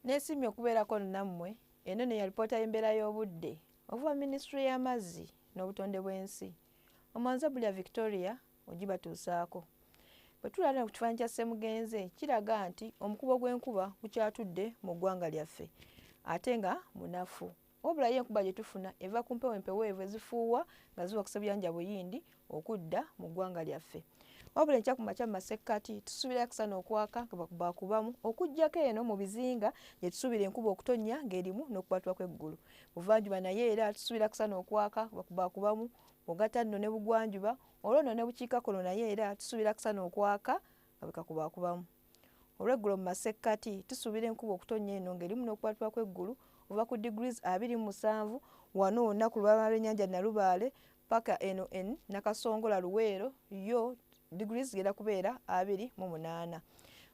Neesimye okubeerako nammwe eno ne yalipoota y'embeera y'obudde okuva Minisitule y'Amazzi n'Obutonde bw'Ensi. Omanze Bulya Victoria ogibatuusaako. Bwe tulaba ku kifaananyi kya Ssemugenze kiraga nti omukubo gw'enkuba gukyatudde mu ggwanga lyaffe ate nga munafu. Wabula ye enkuba gye tufuna eva ku mpewo empeweevu ezifuuwa nga ziva ku Ssebuyanja Buyindi okudda mu ggwanga lyaffe. Wabula enkya ku makya mu masekkati tusuubira akasana okwaka nga bakubakubamu okuggyako eno mu bizinga gye tusuubira enkuba okutonnya ng'erimu n'okukwatibwa kw'eggulu. Buvanjuba naye era tusuubira akasana okwaka bakubakubamu ogatta nno ne bugwanjuba olwo nno ne bukiikakkono naye era tusuubira akasana okwaka nga bikakubakubamu. Olw'eggulo mu masekkati tusuubira enkuba okutonnya eno ng'erimu n'okukwatibwa kw'eggulu okuva ku degrees 27 wano wonna ku lubalama lw'ennyanja Nalubaale paka eno Nakasongola Luweero yo degrees zigenda kubeera 28.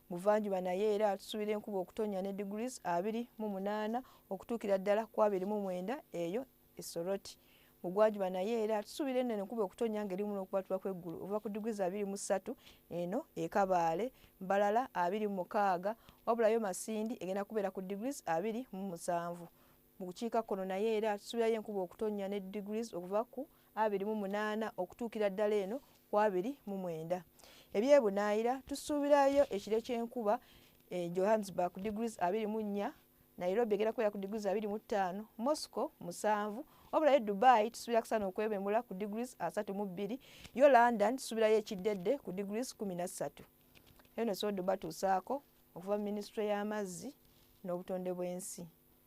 Buvanjuba naye era tusuubira enkuba okutonnya ne degrees 28 okutuukira ddala ku 29 eyo e Soroti. Bugwanjuba naye era tusuubira eno enkuba okutonnya ng'erimu n'okukwatibwa kw'eggulu okuva ku degrees 23 eno e Kabaale, Mbalala 26, wabulayo Masindi egenda kubeera ku degrees 27. Mu bukiikakkono naye era tusuubirayo enkuba okutonnya ne degrees okuva ku 28 okutuukira ddala eno ku 29. Ebyebunaayira tusuubirayo ekire ky'enkuba Johannesburg ku degrees 24, Nairobi egenda kubeera ku degrees 25, Moscow 7, wabulayo Dubai tusuubira akasana okwebembula ku degrees 32, yo London tusuubirayo ekiddedde ku degrees 13. Eno sobodde batuusaako okuva mu Minisitule y'Amazzi n'Obutonde bw'Ensi.